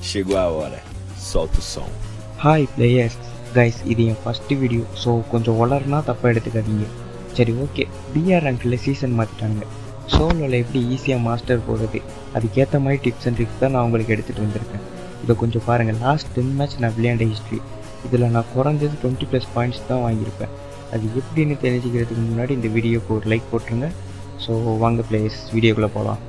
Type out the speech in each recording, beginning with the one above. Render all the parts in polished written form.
Chegou a hora. Solta o som. Hi players guys, இது என் first video. So கொஞ்சம் வளர்னா தப்பாக எடுத்துக்காதீங்க. சரி, ஓகே. பிஆர் ரேங்கில் சீசன் மாற்றிட்டாங்க. சோலோவில் எப்படி ஈஸியாக மாஸ்டர் போடுறது, அதுக்கேற்ற மாதிரி டிப்ஸ் அண்ட் ட்ரிக்ஸ் தான் நான் உங்களுக்கு எடுத்துகிட்டு வந்திருக்கேன். இதை கொஞ்சம் பாருங்கள். லாஸ்ட் 10 மேட்ச் நான் விளையாண்ட ஹிஸ்ட்ரி, இதில் நான் குறைஞ்சது 20+ பாயிண்ட்ஸ் தான் வாங்கியிருப்பேன். அது எப்படின்னு தெரிஞ்சுக்கிறதுக்கு முன்னாடி இந்த வீடியோக்கு ஒரு லைக் போட்டுருங்க. ஸோ வாங்க பிளேயர்ஸ், வீடியோக்குள்ளே போகலாம்.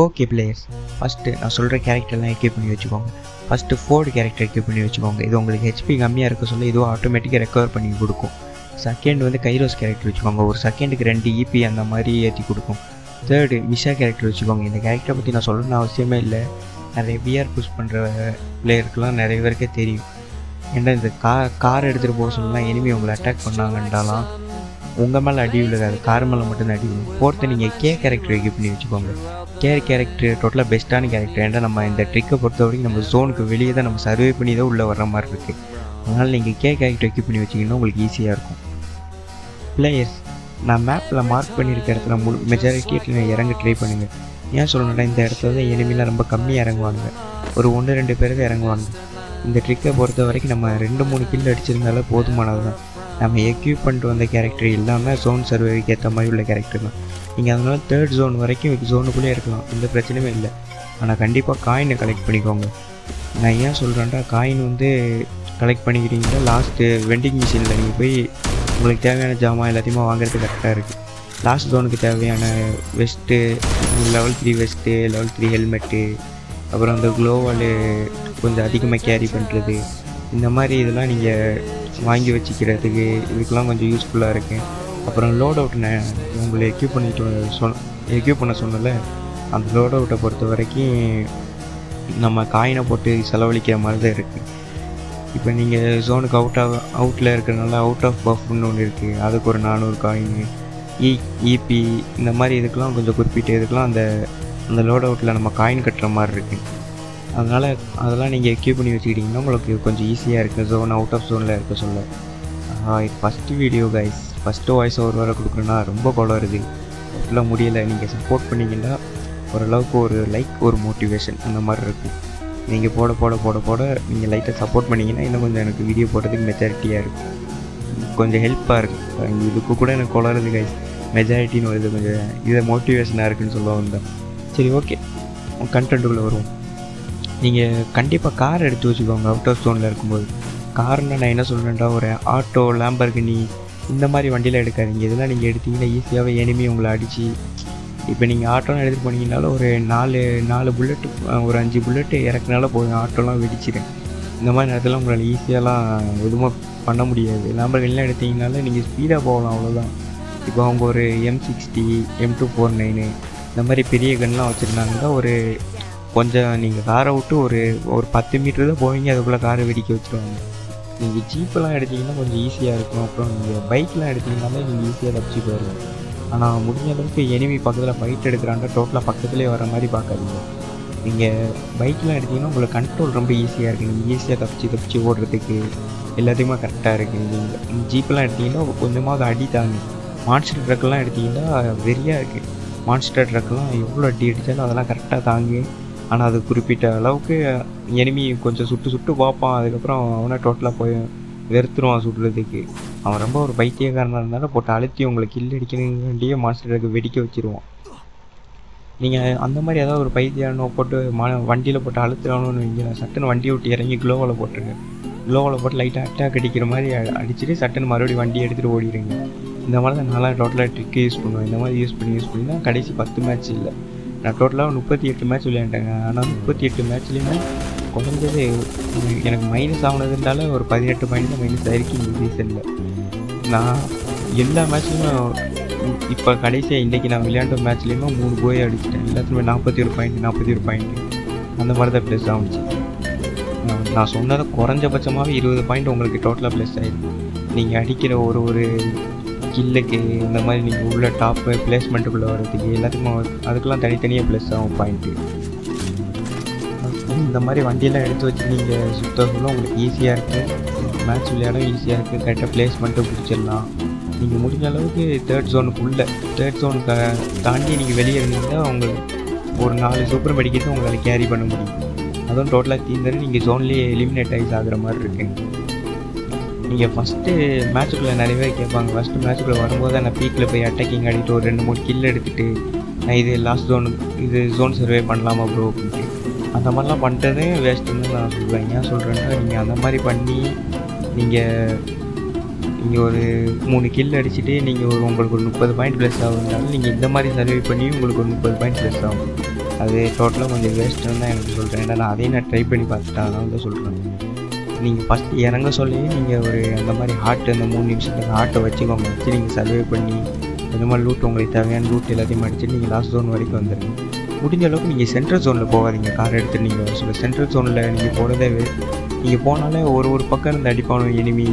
ஓகே பிளேயர்ஸ், ஃபஸ்ட்டு நான் சொல்கிற கேரக்டர்லாம் எக்யூப் பண்ணி வச்சுக்கோங்க. ஃபஸ்ட்டு ஃபோர்டு கேரக்டர் எக்யூப் பண்ணி வச்சுக்கோங்க. இது உங்களுக்கு ஹெச்பி கம்மியாக இருக்க சொல்ல இதுவும் ஆட்டோமேட்டிக்காக ரெக்கவர் பண்ணி கொடுக்கும். செகண்ட் வந்து கைரோஸ் கேரக்டர் வச்சுக்கோங்க. ஒரு செகண்டுக்கு 2 EP அந்த மாதிரி ஏற்றி கொடுக்கும். தேர்டு விஷா கேரக்டர் வச்சுக்கோங்க. இந்த கேரக்டரை பற்றி நான் சொல்லணும்னு அவசியமே இல்லை. நிறைய பிஆர் புஷ் பண்ணுற பிளேயருக்குலாம் நிறைய பேருக்கே தெரியும். ஏன்னா இந்த கார் எடுத்துகிட்டு போக சொல்லலாம், எனிமி உங்களை அட்டாக் பண்ணாங்கன்றாலாம் உங்கள் மேலே அடி விழுகாது, கார் மேலே மட்டும்தான் அடி விழுகும். ஃபோர்த்து நீங்கள் கே கேரக்டர் எக்யூப் பண்ணி வச்சுக்கோங்க. கேரக்டர் டோட்டலாக பெஸ்ட்டான கேரக்டர். ஏன்னா நம்ம இந்த ட்ரிக்கை பொறுத்த வரைக்கும் நம்ம ஜோனுக்கு வெளியே தான் நம்ம சர்வே பண்ணி தான் உள்ளே வர்ற மாதிரி இருக்குது. அதனால் நீங்கள் கேரக்டர் எக்யூப் பண்ணி வச்சிங்கன்னா உங்களுக்கு ஈஸியாக இருக்கும். பிளேயர்ஸ், நான் மேப்பில் மார்க் பண்ணியிருக்க இடத்துல மெஜாரிட்டி இறங்க ட்ரை பண்ணுங்கள். ஏன் சொல்லணும்னா இந்த இடத்துல தான் எனிமிலாம் ரொம்ப கம்மியாக இறங்குவாங்க. ஒரு 1-2 பேர் தான் இறங்குவாங்க. இந்த ட்ரிக்கை பொறுத்த வரைக்கும் நம்ம 2-3 கில் அடிச்சிருந்தாலே போதுமானது தான். நம்ம எக்யூப் பண்ணிட்டு வந்த கேரக்டர் இல்லாமல் ஜோன் சர்வேக்கு ஏற்ற மாதிரி உள்ள கேரக்டர் தான். நீங்கள் அதனால 3rd ஜோன் வரைக்கும் ஜோனுக்குள்ளே இருக்கலாம், எந்த பிரச்சனையுமே இல்லை. ஆனால் கண்டிப்பாக காயினை கலெக்ட் பண்ணிக்கோங்க. நான் ஏன் சொல்கிறேன்டா, காயின் வந்து கலெக்ட் பண்ணிக்கிட்டீங்கன்னா லாஸ்ட்டு வெண்டிங் மிஷினில் நீங்கள் போய் உங்களுக்கு தேவையான ஜாமான் எல்லாத்தையுமே வாங்குறது கரெக்டாக இருக்குது. லாஸ்ட் ஜோனுக்கு தேவையான vest, level 3 vest, level 3 helmet, அப்புறம் அந்த க்ளோவால் கொஞ்சம் அதிகமாக கேரி பண்ணுறது, இந்த மாதிரி இதெல்லாம் நீங்கள் வாங்கி வச்சுக்கிறதுக்கு இதுக்கெலாம் கொஞ்சம் யூஸ்ஃபுல்லாக இருக்குது. அப்புறம் லோட் அவுட் நான் உங்களை எக்யூப் பண்ண சொன்னல, அந்த லோட் அவுட்டை பொறுத்த வரைக்கும் நம்ம காயினை போட்டு செலவழிக்கிற மாதிரி தான் இருக்குது. இப்போ நீங்கள் ஜோனுக்கு அவுட்டில் இருக்கிறனால அவுட் ஆஃப் பஃப்னு ஒன்று இருக்குது, அதுக்கு ஒரு 400 காயின், EP இந்த மாதிரி இதுக்கெலாம் கொஞ்சம் குறிப்பிட்ட இதுக்கெலாம் அந்த லோட் அவுட்டில் நம்ம காயின் கட்டுற மாதிரி இருக்குது. அதனால் அதெல்லாம் நீங்கள் எக்யூப் பண்ணி வச்சுக்கிட்டிங்கன்னா உங்களுக்கு கொஞ்சம் ஈஸியாக இருக்குது ஜோன் அவுட் ஆஃப் ஜோனில் இருக்க சொல்ல. இது first video guys, first voice over வேறு கொடுக்குறேன்னா ரொம்ப வருது, ஃபுல்லாக முடியலை. நீங்கள் சப்போர்ட் பண்ணிங்கன்னா ஓரளவுக்கு ஒரு லைக், ஒரு மோட்டிவேஷன் அந்த மாதிரி இருக்கும். நீங்கள் போட நீங்கள் லைட்டாக சப்போர்ட் பண்ணிங்கன்னா இன்னும் கொஞ்சம் எனக்கு வீடியோ போடுறதுக்கு மெஜாரிட்டியாக இருக்கும், கொஞ்சம் ஹெல்ப்பாக இருக்கும். இதுக்கு கூட எனக்கு குளருது கைஸ், மெஜாரிட்டின்னு வருது, கொஞ்சம் இதை மோட்டிவேஷனாக இருக்குதுன்னு சொல்ல வந்தேன். சரி, ஓகே, கண்டென்ட்டுக்குள்ளே வருவோம். நீங்கள் கண்டிப்பாக கார் எடுத்து வச்சுக்கோங்க அவுட் ஆஃப் ஜோனில் இருக்கும்போது. கார்னால் நான் என்ன சொல்கிறேன்டா, ஒரு ஆட்டோ, லேம்பர்கினி இந்த மாதிரி வண்டியில் எடுக்காதீங்க. இதெல்லாம் நீங்கள் எடுத்திங்கன்னா ஈஸியாகவே எனிமி உங்களை அடித்து, இப்போ நீங்கள் ஆட்டோலாம் எடுத்துகிட்டு போனீங்கனாலும் ஒரு 4 புல்லெட்டு, ஒரு 5 புல்லெட்டு இறக்குனால போதும், ஆட்டோலாம் வெடிச்சிடும். இந்த மாதிரி நேரத்தில் உங்களால் ஈஸியாகலாம் எதுவும் பண்ண முடியாது. லேம்பர்கினிலாம் எடுத்திங்கனால நீங்கள் ஸ்பீடாக போகலாம், அவ்வளோதான். இப்போ அவங்க ஒரு M60, M249 இந்த மாதிரி பெரிய கன்லாம் வச்சுருந்தாங்கன்னா ஒரு கொஞ்சம் நீங்கள் காரை விட்டு ஒரு 10 மீட்டர் தான் போவீங்க, அதுக்குள்ளே காரை வெடிக்க வச்சுருவாங்க. நீங்கள் ஜீப்பெல்லாம் எடுத்திங்கன்னா கொஞ்சம் ஈஸியாக இருக்கும். அப்புறம் நீங்கள் பைக்கெலாம் எடுத்திங்கனாலே நீங்கள் ஈஸியாக தப்பிச்சு போயிடுவோம். ஆனால் முடிஞ்ச அளவுக்கு எனிமி பக்கத்தில் ஃபைட் எடுக்கிறாண்டா டோட்டலாக பக்கத்துலேயே வர மாதிரி பார்க்காதீங்க. நீங்கள் பைக்கெலாம் எடுத்திங்கன்னா உங்களுக்கு கண்ட்ரோல் ரொம்ப ஈஸியாக இருக்குது, நீங்கள் ஈஸியாக தப்பிச்சு ஓடுறதுக்கு எல்லாத்தையுமே கரெக்டாக இருக்குது. நீங்கள் ஜீப்பெல்லாம் எடுத்திங்கன்னா கொஞ்சமாக அடி தாங்க. மான்ஸ்டர் ட்ரக்கெல்லாம் எடுத்திங்கன்னா வெறியாக இருக்குது. மான்ஸ்டர் ட்ரக்கெல்லாம் எவ்வளோ அடி அடித்தாலும் அதெல்லாம் கரெக்டாக தாங்கு. ஆனால் அது குறிப்பிட்ட அளவுக்கு எனிமி கொஞ்சம் சுட்டு பார்ப்பான், அதுக்கப்புறம் அவனை டோட்டலாக போய் வெறுத்துருவான் சுடுறதுக்கு. அவன் ரொம்ப ஒரு பைத்தியக்காரனாக இருந்தாலும் போட்டு அழுத்தி உங்களை கில் அடிக்கணும் வேண்டிய மாஸ்டருக்கு வெடிக்க வச்சுருவான். நீங்கள் அந்த மாதிரி ஏதாவது ஒரு பைத்தியானோ போட்டு வண்டியில் போட்டு அழுத்துறானோன்னு வைங்க, சட்டுன்னு வண்டியை விட்டு இறங்கி க்ளோவில் போட்டுருங்க. க்ளோவில் போட்டு லைட்டாக அட்டாக் அடிக்கிற மாதிரி அடிச்சுட்டு சட்டுன்னு மறுபடியும் வண்டியை எடுத்துகிட்டு ஓடிடுங்க. இந்த மாதிரி தான் நல்லா டோட்டலாக ட்ரிக்கு யூஸ் பண்ணுவேன். இந்த மாதிரி யூஸ் பண்ணி தான் கடைசி 10 மேட்ச் இல்லை, நான் டோட்டலாக 38 மேட்ச் விளையாண்டேங்க. ஆனால் 38 மேட்ச்லேயுமே குறைஞ்சது எனக்கு மைனஸ் ஆகுனதுனால ஒரு 18 பாயிண்ட் தான் மைனஸ் ஆகிருக்கு இந்த சீசனில். நான் எல்லா மேட்ச்லையுமே இப்போ கடைசியாக இன்றைக்கி நான் விளையாண்ட மேட்ச்லேயுமே 3 கோயை அடிச்சிட்டேன். எல்லாத்துலேயுமே 41 பாயிண்ட் அந்த மாதிரி தான் ப்ளஸ் ஆகிடுச்சு. நான் சொன்னதை குறைஞ்சபட்சமாகவே 20 பாயிண்ட் உங்களுக்கு டோட்டலாக ப்ளஸ் ஆகிருக்கு. நீங்கள் அடிக்கிற ஒரு கில்லுக்கு இந்த மாதிரி நீங்கள் உள்ள டாப்பு பிளேஸ்மெண்ட்டுக்குள்ளே வர்றதுக்கு எல்லாத்துக்கும் அதுக்கெலாம் தனித்தனியாக ப்ளஸ் ஆகும் பாயிண்ட்டு. இந்த மாதிரி வண்டியெல்லாம் எடுத்து வச்சு நீங்கள் சுத்த சொல்ல உங்களுக்கு ஈஸியாக இருக்குது, மேட்ச் விளையாடும் ஈஸியாக இருக்குது, கரெக்டாக பிளேஸ்மெண்ட்டும் பிடிச்சிடலாம். நீங்கள் முடிஞ்ச அளவுக்கு தேர்ட் ஜோனுக்கு தாண்டி நீங்கள் வெளியே இருந்தீங்கன்னா உங்களுக்கு ஒரு 4 சூப்பர் மெடிக்கெட்டு உங்களால் கேரி பண்ண முடியும். அதுவும் டோட்டலாக தீர்ந்தாலும் நீங்கள் ஜோன்லேயே எலிமினேட் ஆகிற மாதிரி இருக்குங்க. நீங்கள் ஃபஸ்ட்டு மேட்சுக்குள்ளே நிறைய பேர் கேட்பாங்க, ஃபஸ்ட்டு மேட்சுக்குள்ளே வரும்போது நான் பீக்கில் போய் அட்டாக்கிங் ஆடிட்டு ஒரு 2-3 கில் எடுத்துகிட்டு நான் இது லாஸ்ட் ஜோன் சர்வே பண்ணலாமா ப்ரோ அப்படின்ட்டு. அந்த மாதிரிலாம் பண்ணுறதே வேஸ்ட்டுன்னு நான் சொல்லுவேன். ஏன் சொல்கிறேன்னா, நீங்கள் அந்த மாதிரி பண்ணி நீங்கள் ஒரு 3 கில் அடிச்சுட்டு நீங்கள் உங்களுக்கு ஒரு 30 பாயிண்ட் ப்ளஸ் ஆகுதுனாலும் நீங்கள் இந்த மாதிரி சர்வே பண்ணி உங்களுக்கு ஒரு 30 பாயிண்ட் ப்ளஸ் ஆகும். அது டோட்டலாக கொஞ்சம் வேஸ்ட்டுன்னு தான் எனக்கு சொல்கிறேன். ஏன்னா நான் அதையும் ட்ரை பண்ணி பார்த்துட்டேன், அதனால தான் சொல்கிறேன். நீங்கள் ஃபஸ்ட்டு இறங்க சொல்லி நீங்கள் ஒரு அந்த மாதிரி அந்த 3 நிமிஷத்துக்கு ஹார்ட்டை வச்சுக்கோங்க. வச்சு நீங்கள் சர்வே பண்ணி இந்த மாதிரி லூட் உங்களுக்கு தேவையான லூட் எல்லாத்தையும் அடிச்சுட்டு நீங்கள் லாஸ்ட் ஜோன் வரைக்கும் வந்துடுங்க. முடிஞ்ச அளவுக்கு நீங்கள் சென்ட்ரல் ஜோனில் போகாதீங்க. கார் எடுத்துகிட்டு நீங்கள் சொல்ல சென்ட்ரல் ஜோனில் நீங்கள் போகிறதே நீங்கள் போனாலே ஒரு பக்கம் இருந்து அடிப்பானு எனிமி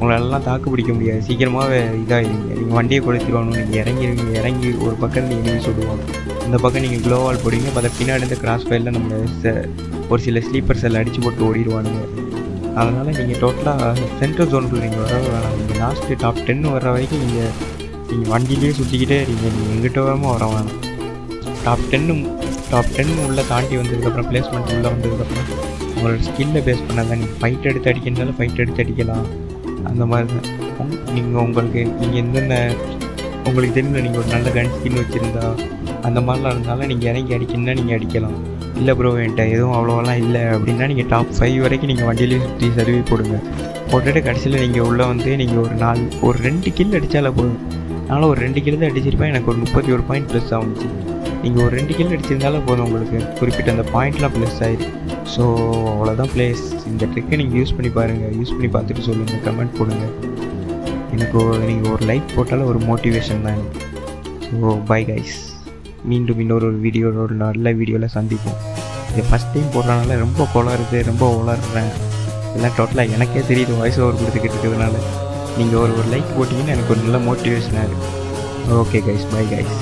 உங்களெல்லாம் தாக்கு பிடிக்க முடியாது, சீக்கிரமாக இதாகிடுங்க. நீங்கள் வண்டியை கொளுத்திடுவானு, நீங்கள் இறங்கி ஒரு பக்கம் இருந்து எனிமி சொல்லுவாங்க, அந்த பக்கம் நீங்கள் க்ளோவால் போடுவீங்க. பார்த்த பின்னாடி இந்த கிராஸ் ஃபயரில் நம்ம ஒரு சில ஸ்லீப்பர் செல் அடித்து போட்டு ஓடிடுவானுங்க. அதனால் நீங்கள் டோட்டலாக சென்ட்ரல் ஜோனுக்குள்ள நீங்கள் வர வேணாம். நீங்கள் லாஸ்ட்டு டாப் 10 வர்ற வரைக்கும் நீங்கள் வண்டியிலே சுற்றிக்கிட்டே இருக்கீங்க. நீங்கள் எங்கிட்ட வரமோ வர வேணாம். டாப் 10 உள்ளே தாண்டி வந்ததுக்கப்புறம் பிளேஸ்மெண்ட் உள்ளே வந்ததுக்கப்புறம் உங்களோட ஸ்கில்லை பேஸ் பண்ணால் தான் நீங்கள் ஃபைட் எடுத்து அடிக்கிறதாலும் ஃபைட் எடுத்து அடிக்கலாம். அந்த மாதிரி தான் நீங்கள் எந்தெந்த உங்களுக்கு தெரியல, நீங்கள் ஒரு நல்ல கன் ஸ்கின் வச்சுருந்தா அந்த மாதிரிலாம் இருந்தாலும் நீங்கள் இறங்கி அடிக்கணுன்னா நீங்கள் அடிக்கலாம். இல்லை ப்ரோ என்கிட்ட எதுவும் அவ்வளோவெல்லாம் இல்லை அப்படின்னா நீங்கள் டாப் 5 வரைக்கும் நீங்கள் வண்டியிலே சுற்றி சர்வே போட்டுட்டு கடைசியில் நீங்கள் உள்ளே வந்து நீங்கள் ஒரு 2 கில் அடித்தாலே போதும். அதனால் ஒரு 2 கில் தான் அடிச்சிருப்பேன், எனக்கு ஒரு 31 பாயிண்ட் ப்ளஸ் ஆகுச்சு. நீங்கள் ஒரு 2 கில் அடிச்சிருந்தாலும் போதும், உங்களுக்கு குறிப்பிட்ட அந்த பாயிண்ட்லாம் ப்ளஸ் ஆகிடும். ஸோ அவ்வளோதான் ப்ளேஸ். இந்த ட்ரிக்கை நீங்கள் யூஸ் பண்ணி பாருங்கள். யூஸ் பண்ணி பார்த்துட்டு சொல்லுங்கள், கமெண்ட் போடுங்க. நீங்கள் ஒரு லைக் போட்டாலும் ஒரு மோட்டிவேஷன் தான் எனக்கு. ஸோ பை கைஸ், மீண்டும் இன்னொரு ஒரு நல்ல வீடியோவில் சந்திப்போம். இது ஃபஸ்ட் டைம் போடுறதுனால ரொம்ப ரொம்ப உளர்றேன். எல்லாம் டோட்டலாக எனக்கே தெரியுது வாய்ஸ் ஓவர் கொடுத்துக்கிட்டு இருக்கிறதுனால. நீங்கள் ஒரு லைக் போட்டிங்கன்னா எனக்கு ஒரு நல்ல மோட்டிவேஷனாக இருக்குது. Okay guys, bye guys.